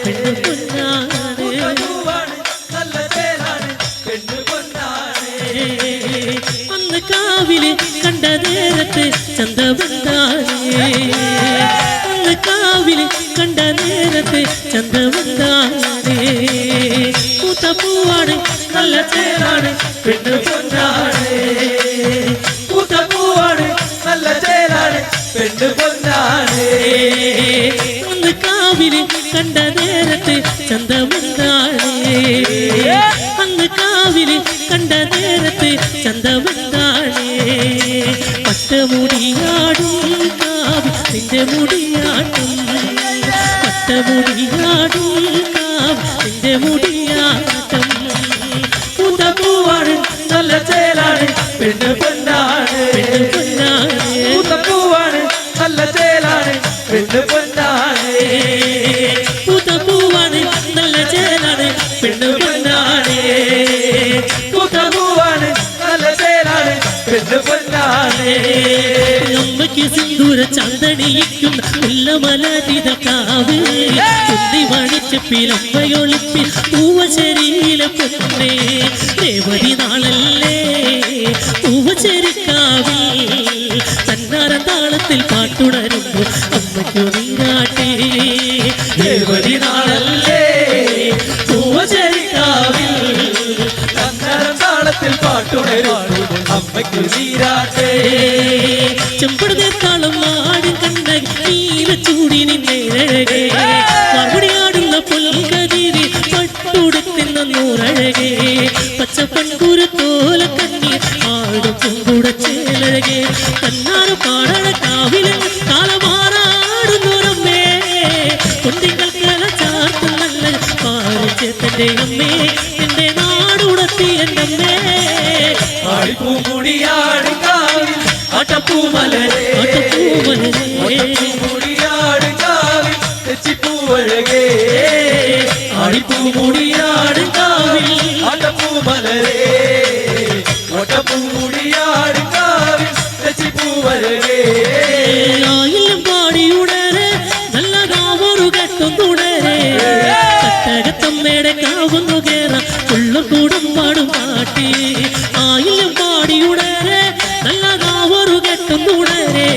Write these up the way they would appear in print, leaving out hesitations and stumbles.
പെണ്ണു പൊന്നാണ് നല്ല ചേലാണ് പെണ്ണു പൊന്നാണ് അന്ന് കാവില് കണ്ട നേരത്ത് ചന്തവന്താണ് അന്ന് കാവില് കണ്ട നേരത്ത് ചന്തവന്താണ് പൂത്ത പൂവാണ് നല്ല ചേലാണ് പെണ്ണു പൊന്നാണ് പൂത്ത പൂവാണ് നല്ല ചേലാണ് പെണ്ണു പൊന്നാണ് അന്ന് കാവില് കണ്ട നേരത്ത് ചന്തവന്താണ് അന്ന് കാവില് കണ്ട നേരത്ത് ചന്തവന്താണ് പട്ടമുടിയാടും കാവ് നിന്റെ മുടിയാട്ടും പട്ടമുടിയാടും കാവ് നിന്റെ മുടിയാട്ടം പൂത്ത പൂവാണ് നല്ല ചേലാണ് പെണ്ണു പൊന്നാണ് പൂത്ത പൂവാണ് നല്ല ചേലാണ് പെണ്ണു പൊന്നാണ് പൂത്ത പൂവാണ് നല്ല ചേലാണ് പെണ്ണു പൊന്നാണ് പൂത്ത പൂവാണ് നല്ല ചേലാണ് പെണ്ണു പൊന്നാണ് അമ്മയ്ക്ക് സിന്ദൂര ചന്തണിയിക്കുന്ന മുല്ലമലരിത കാവ് കുന്നി വണിച്ചപ്പിലമ്മയൊളിപ്പി പൂവശരിയിലെ പൊന്നേ രേവതി നാളല്ലേ പൂവശരിക്കാവിൽ തന്നാരം താളത്തിൽ പാട്ടുണരുമ്പോൾ അമ്മയ്ക്കു നീരാട്ടേ രേവതി നാളല്ലേ പൂവശരിക്കാവിൽ തന്നാരം താളത്തിൽ പാട്ടുണരുമ്പോൾ അമ്മയ്ക്കു നീരാട്ടേ ചെമ്പടുതേക്കാളും ആടും കണ്ട നീല ചൂടി നിന്നഴകേ മറുപടിയാടുന്ന പുൽകതിരി പട്ടുടുക്കുന്ന നൂറഴകേ പച്ചപ്പൺകൂര തോല കണ്ണി ആടും പൂങ്കുട ചേലഴകേ കണ്ണാറ് പാടണ കാവിലെ കാലമാറാടുന്നോരമ്മേ കുട്ടികൾ കല ചാർത്തും നല്ല പാരിച്ചെത്തന്റെ അമ്മേ എന്റെ നാടുടത്തി എൻ്റെ അമ്മേ ആടിപ്പൂമുടിയാട് കാവിൽ ആട്ടപ്പൂമലരേ ആടിപ്പൂമുടിയാട് കാവിൽ തെച്ചിപ്പൂവഴകേ ആടിപ്പൂമുടിയാട് കാവിൽ ആട്ടപ്പൂമലരേ ആട്ടപ്പൂമുടിയാട് കാവിൽ തെച്ചിപ്പൂവഴകേ ആയിരം പാടിയുടരെ നല്ല കാവൊരു കെട്ടും തുടരെ കട്ടകത്തമ്മയുടെ കാവുന്നു കേറ ഉള്ളുകൂടും പാടും പാട്ടി ആയിരം പാടിയുടരെ നല്ല കാവൊരു കെട്ടും തുടരെ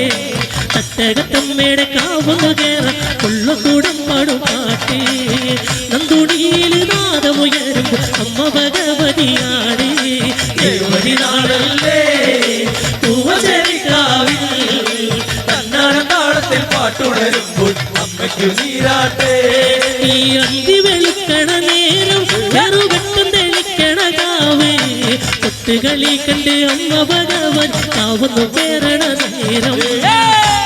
കട്ടകത്തമ്മയുടെ കാവുന്നു കേറ ഉള്ളുകൂടും പാടും പാട്ടി നന്ദുണിയിൽ നാദമുയരുമ്പോ അമ്മ ഭഗവതിയാണ് രേവതി നാളല്ലേ പൂവശരിക്കാവിൽ തന്നാരം താളത്തിൽ പാട്ടുണരുമ്പോൾ അമ്മയ്ക്കു നീരാട്ടേ ഈ അന്തി വെളുക്കണ നേരം കറുവെട്ടും തെളിക്കണ കാവേ ഒത്തുകളി കണ്ട് അമ്മ ഭഗവൻ കാവുന്നു പേരണ നേരം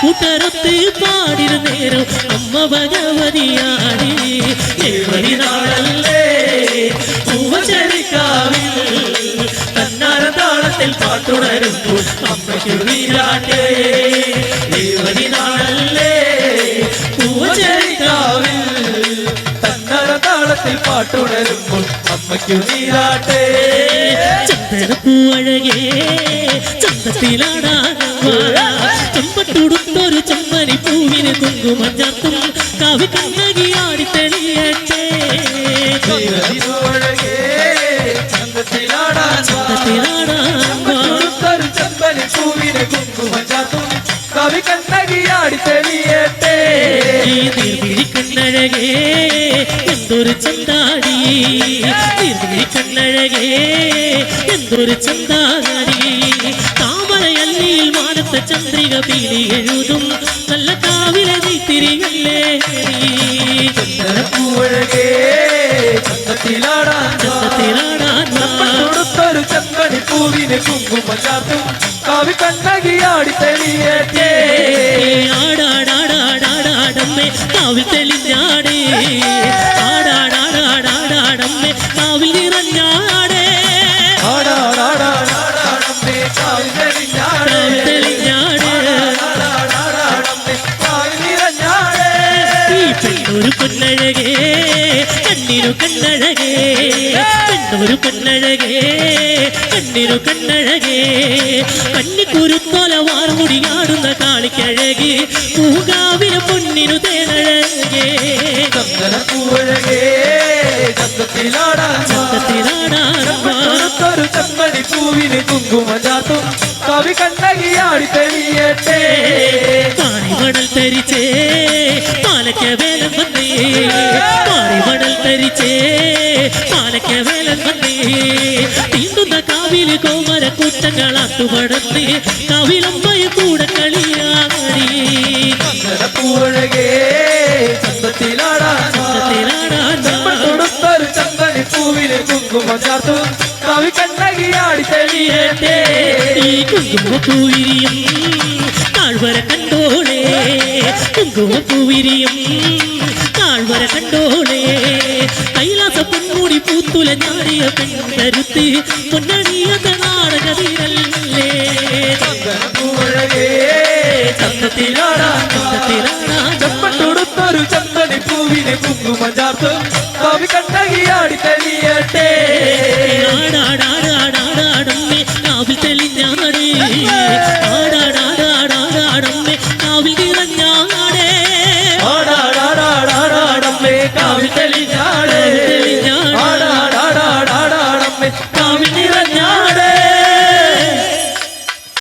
കൂട്ടരത്ത് പാടിന നേരം അമ്മ ഭഗവതിയാടി രേവതി നാളല്ലേ പൂവശരിക്കാവിൽ തന്നാരം താളത്തിൽ പാട്ടുണരുമ്പോൾ അമ്മയ്ക്കു നീരാട്ടേ രേവതി നാളല്ലേ പൂവശരിക്കാവിൽ തന്നാരം താളത്തിൽ പാട്ടുണരുമ്പോൾ അമ്മയ്ക്കു നീരാട്ടേ ചന്ദനപ്പൂവഴകേ ചന്തത്തിലാടാൻ ചെമ്പട്ടുടുത്തൊരു ചെമ്മരി പൂവിന് കുങ്കുമഞ്ചാത്തും കാവി കണ്ണകിയാടി തെളിയട്ടെ ചെമ്പനി പൂവിന് കുങ്കുമഞ്ചാത്തും കവി കണ്ണകിയാടി തെളിയട്ടെ കണ്ണഴകേ എന്തൊരു ചന്താടി കണ്ണഴകേ എന്തൊരു ചന്താടി താമരയല്ലിയിൽ മാനത്തെ ചന്ദ്രിക പീലി എഴുതും നല്ല കാവിലെ തിരികല്ലേ പൂവഴകേ ചന്തത്തിലാടാൻ കൊടുത്തൊരു ചെമ്പനി പൂവിന് കുങ്കുമഞ്ചാത്തും കവി കണ്ണകിയാടി തെളിയട്ടെ ആടാടാടാടാടാടമ്മേ കാവിൽ തെളിഞ്ഞാടേ ആടാടാടാടാടാടമ്മേ കാവിൽ നിറഞ്ഞാടേ ആടാടാടാടാടമ്മേ കാവിൽ തെളിഞ്ഞാടേ ഈ പെണ്ണൊരു പൊന്നഴകേ കണ്ണിരു കണ്ണഴകേ പെണ്ണൊരു പൊന്നഴകേ കണ്ണിരു കണ്ണഴകേ കണ്ണിക്കുരുത്തോല വാർമുടിയാടുന്ന കാളിക്കഴകേ പൂങ്കാവിന് പൊന്നിനു തേനഴകേ ചന്ദനപ്പൂ പൂവഴകേ ചന്തത്തിലാടാൻ ഒരു ചെമ്പണി പൂവിന് കുങ്കുമ ചാത്തും കവി കണ്ണകിയാടി തെളിയട്ടെ പാറിമണൽ തരിച്ചേ പാലക്ക വേലം വന്നേ പാറിമണൽ തരിച്ചേ പാലക്ക വേലം വന്നേ തീണ്ടുന്ന കാവില് കോമര കൂട്ടങ്ങളാട്ടുപടന്നേ കാവിലമ്മയ കൂടെ കളിയാടി പൂവഴകേ ചന്തത്തിലാടാൻ കൊടുത്തൊരു ചെമ്പണി പൂവിന് കുങ്കുമ ചാത്തും കവി കണ്ണകിയാടി തെളിയട്ടെ ഈ കുങ്കുമപ്പൂവിരിയും താഴ്വര കണ്ടോളേ കുങ്കുമപ്പൂവിരിയും താഴ്വര കണ്ടോളേ കൈലാസ പൊന്മുടി പൂത്തുല ഞാടിയ പെൺകരുത്ത് പൊന്നണിയത നാടകതിരല്ലേ പൂവഴകേ ചന്തത്തിലാടാൻ ചെമ്പട്ടൊടുത്തൊരു ചെമ്പണി പൂവിന് കുങ്കുമ ചാത്തും കവി കണ്ണകിയാടി തെളിയട്ടെ